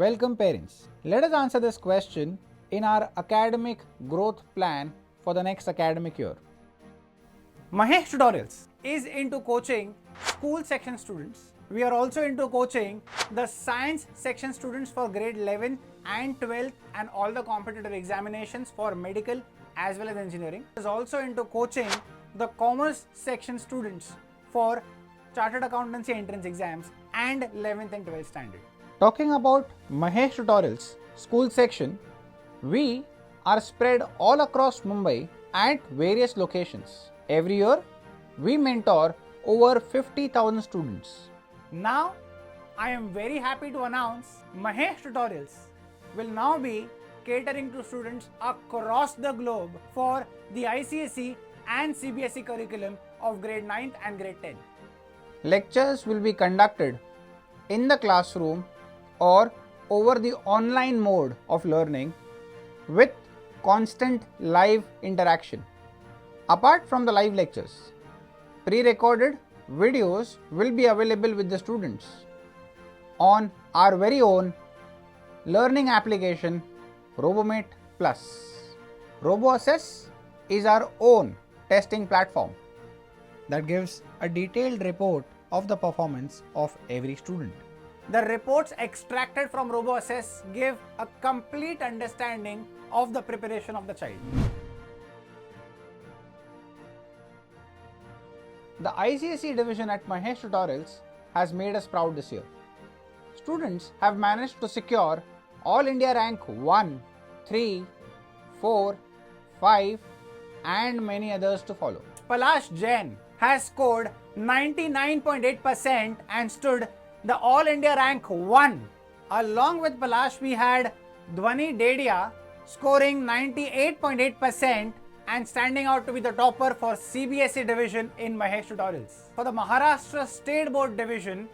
Welcome parents. Let us answer this question in our academic growth plan for the next academic year. Mahesh Tutorials is into coaching school section students. We are also into coaching the science section students for grade 11 and 12 and all the competitive examinations for medical as well as engineering. It is also into coaching the commerce section students for chartered accountancy entrance exams and 11th and 12th standard. Talking about Mahesh Tutorials school section, we are spread all across Mumbai at various locations. Every year, we mentor over 50,000 students. Now, I am very happy to announce Mahesh Tutorials will now be catering to students across the globe for the ICSE and CBSE curriculum of grade 9th and grade 10. Lectures will be conducted in the classroom or over the online mode of learning with constant live interaction. Apart from the live lectures, pre-recorded videos will be available with the students on our very own learning application RoboMate Plus. RoboAssess is our own testing platform that gives a detailed report of the performance of every student. The reports extracted from RoboAssess give a complete understanding of the preparation of the child. The ICSE division at Mahesh Tutorials has made us proud this year. Students have managed to secure All India rank 1, 3, 4, 5 and many others to follow. Palash Jain has scored 99.8% and stood the All India rank 1. Along with Palash, we had Dhwani Dedia scoring 98.8% and standing out to be the topper for CBSE division in Mahesh Tutorials. For the Maharashtra State Board division,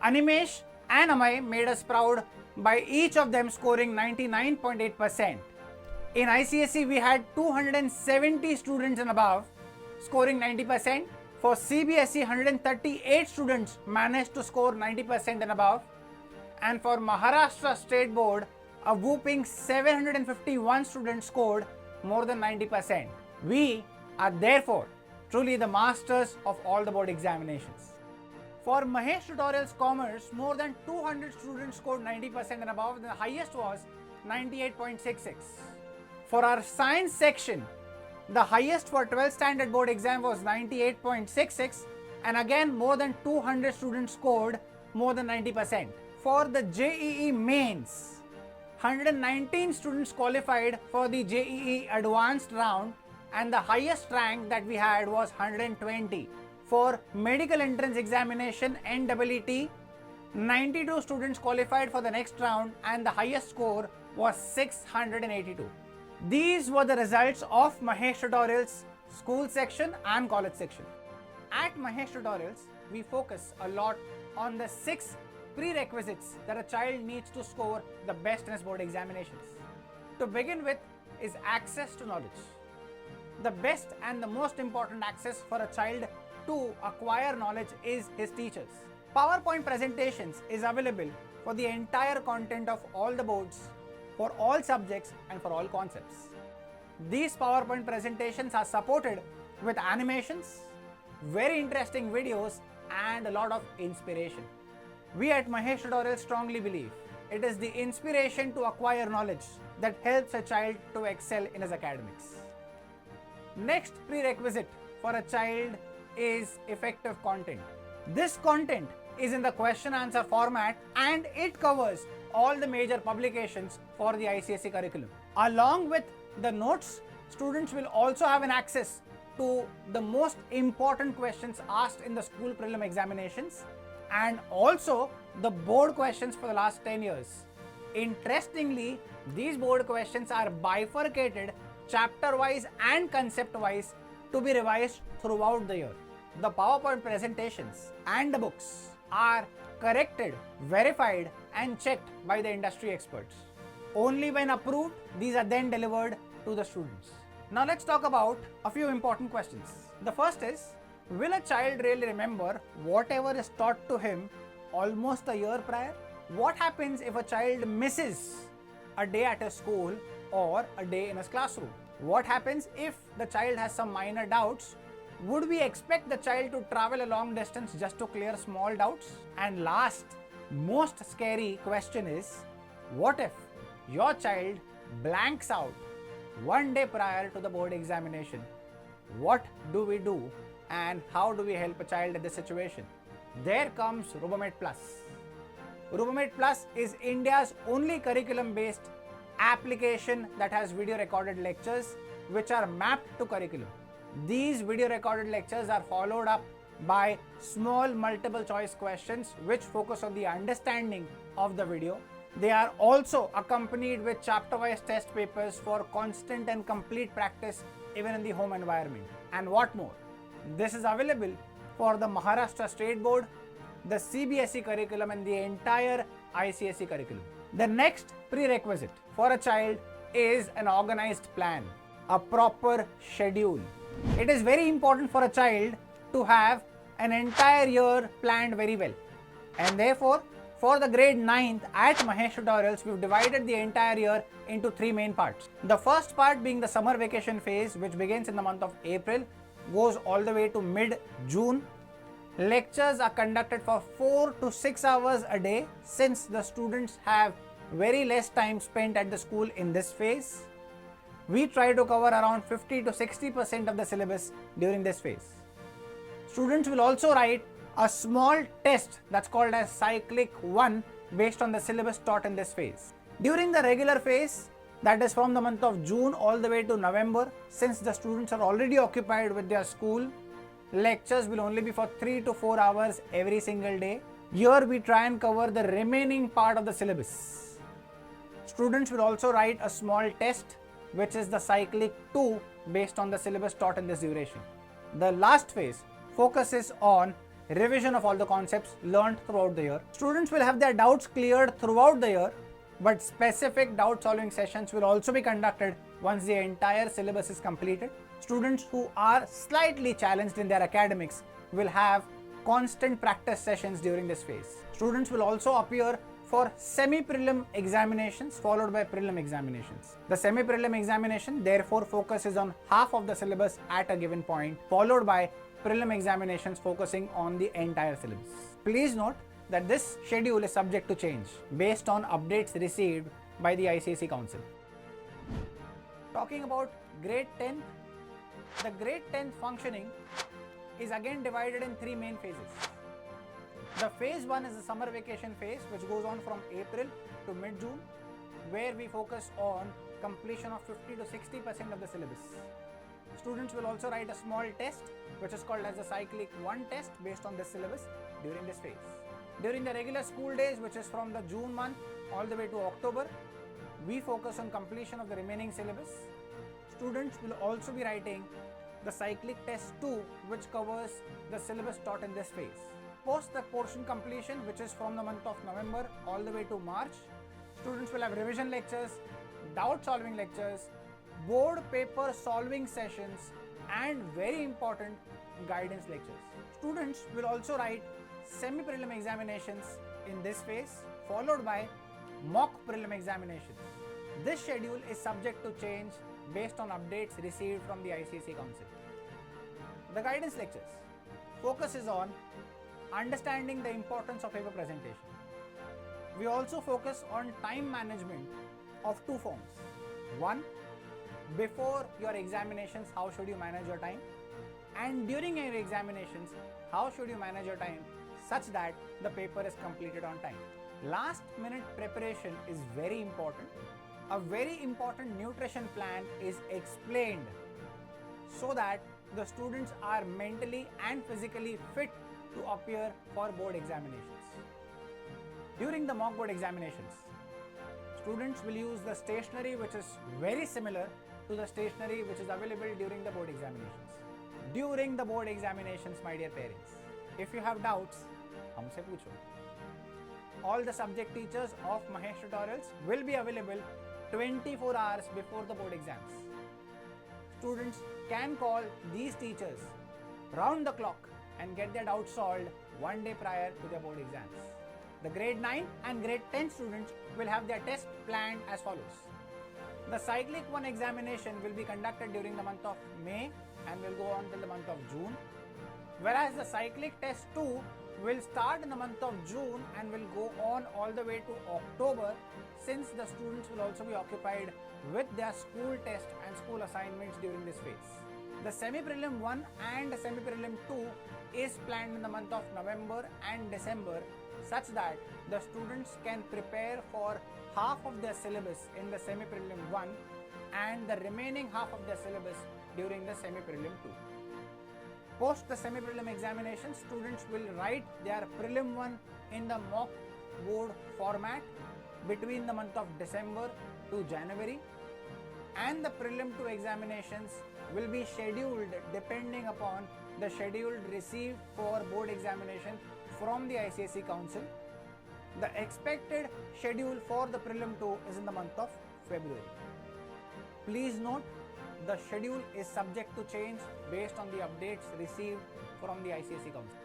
Animesh and Amay made us proud by each of them scoring 99.8%. In ICSE, we had 270 students and above scoring 90%. For CBSE, 138 students managed to score 90% and above. And for Maharashtra State Board, a whooping 751 students scored more than 90%. We are therefore truly the masters of all the board examinations. For Mahesh Tutorials Commerce, more than 200 students scored 90% and above. The highest was 98.66. For our science section, the highest for 12th standard board exam was 98.66 and again more than 200 students scored more than 90%. For the JEE mains, 119 students qualified for the JEE advanced round and the highest rank that we had was 120. For medical entrance examination NEET, 92 students qualified for the next round and the highest score was 682. These were the results of Mahesh Tutorials school section and college section. At Mahesh Tutorials, we focus a lot on the 6 prerequisites that a child needs to score the best in his board examinations. To begin with is access to knowledge. The best and the most important access for a child to acquire knowledge is his teachers. PowerPoint presentations is available for the entire content of all the boards, for all subjects and for all concepts. These PowerPoint presentations are supported with animations, very interesting videos and a lot of inspiration. We at Mahesh Tutorials strongly believe it is the inspiration to acquire knowledge that helps a child to excel in his academics. Next prerequisite for a child is effective content. This content is in the question answer format and it covers all the major publications for the ICSE curriculum. Along with the notes, students will also have an access to the most important questions asked in the school prelim examinations and also the board questions for the last 10 years. Interestingly, these board questions are bifurcated chapter wise and concept wise to be revised throughout the year. The PowerPoint presentations and the books are corrected, verified and checked by the industry experts. Only when approved, these are then delivered to the students. Now let's talk about a few important questions. The first is, will a child really remember whatever is taught to him almost a year prior? What happens if a child misses a day at a school or a day in a classroom? What happens if the child has some minor doubts? Would we expect the child to travel a long distance just to clear small doubts? And last, most scary question is, what if your child blanks out one day prior to the board examination? What do we do and how do we help a child in this situation? There comes RoboMate Plus. RoboMate Plus is India's only curriculum-based application that has video recorded lectures which are mapped to curriculum. These video recorded lectures are followed up by small multiple choice questions which focus on the understanding of the video. They are also accompanied with chapter-wise test papers for constant and complete practice even in the home environment. And what more? This is available for the Maharashtra State Board, the CBSE curriculum and the entire ICSE curriculum. The next prerequisite for a child is an organized plan, a proper schedule. It is very important for a child to have an entire year planned very well. And therefore, for the grade 9th at Mahesh Tutorials, we've divided the entire year into 3 main parts. The first part being the summer vacation phase, which begins in the month of April, goes all the way to mid-June. Lectures are conducted for 4 to 6 hours a day since the students have very less time spent at the school in this phase. We try to cover around 50 to 60% of the syllabus during this phase. Students will also write a small test that's called as Cyclic 1 based on the syllabus taught in this phase. During the regular phase, that is from the month of June all the way to November, since the students are already occupied with their school, lectures will only be for 3 to 4 hours every single day. Here we try and cover the remaining part of the syllabus. Students will also write a small test which is the Cyclic 2 based on the syllabus taught in this duration. The last phase focuses on revision of all the concepts learned throughout the year. Students will have their doubts cleared throughout the year, but specific doubt solving sessions will also be conducted once the entire syllabus is completed. Students who are slightly challenged in their academics will have constant practice sessions during this phase. Students will also appear for semi-prelim examinations followed by prelim examinations. The semi-prelim examination therefore focuses on half of the syllabus at a given point, followed by prelim examinations focusing on the entire syllabus. Please note that this schedule is subject to change based on updates received by the ICSE Council. Talking about grade 10, the grade 10 functioning is again divided in 3 main phases. The phase 1 is the summer vacation phase, which goes on from April to mid-June, where we focus on completion of 50 to 60% of the syllabus. Students will also write a small test which is called as the Cyclic 1 test based on this syllabus during this phase. During the regular school days, which is from the June month all the way to October, we focus on completion of the remaining syllabus. Students will also be writing the Cyclic test 2, which covers the syllabus taught in this phase. Post the portion completion, which is from the month of November all the way to March, students will have revision lectures, doubt solving lectures, board paper solving sessions, and very important, guidance lectures. Students will also write semi-prelim examinations in this phase, followed by mock prelim examinations. This schedule is subject to change based on updates received from the ICSE Council. The guidance lectures focuses on understanding the importance of paper presentation. We also focus on time management of 2 forms. One, before your examinations, how should you manage your time? And during your examinations, how should you manage your time such that the paper is completed on time? Last minute preparation is very important. A very important nutrition plan is explained so that the students are mentally and physically fit to appear for board examinations. During the mock board examinations, students will use the stationery which is very similar to the stationery which is available during the board examinations. During the board examinations, my dear parents, if you have doubts, हमसे पूछो. All the subject teachers of Mahesh Tutorials will be available 24 hours before the board exams. Students can call these teachers round the clock and get their doubts solved one day prior to their board exams. The grade 9 and grade 10 students will have their test planned as follows. The Cyclic 1 examination will be conducted during the month of May and will go on till the month of June, whereas the Cyclic Test 2 will start in the month of June and will go on all the way to October, since the students will also be occupied with their school test and school assignments during this phase. The Semi-Prelim 1 and Semi-Prelim 2 is planned in the month of November and December, such that the students can prepare for half of their syllabus in the Semi-Prelim 1 and the remaining half of their syllabus during the Semi-Prelim 2. Post the Semi-Prelim examination, students will write their Prelim 1 in the mock board format between the month of December to January, and the Prelim 2 examinations will be scheduled depending upon the schedule received for board examination from the ICSE Council. The expected schedule for the Prelim 2 is in the month of February. Please note, the schedule is subject to change based on the updates received from the ICSE Council.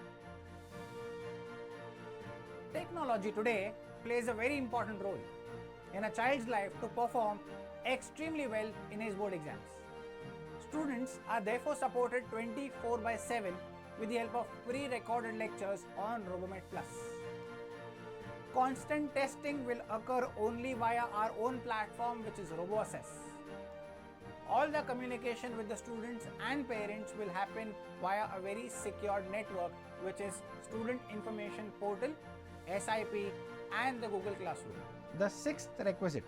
Technology today plays a very important role in a child's life to perform extremely well in his board exams. Students are therefore supported 24/7 with the help of pre-recorded lectures on Robomed Plus. Constant testing will occur only via our own platform, which is RoboAssess. All the communication with the students and parents will happen via a very secured network, which is Student Information Portal, SIP, and the Google Classroom. The sixth requisite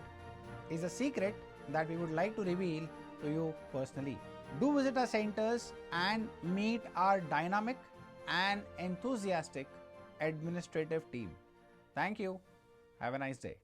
is a secret that we would like to reveal to you personally. Do visit our centers and meet our dynamic and enthusiastic administrative team. Thank you. Have a nice day.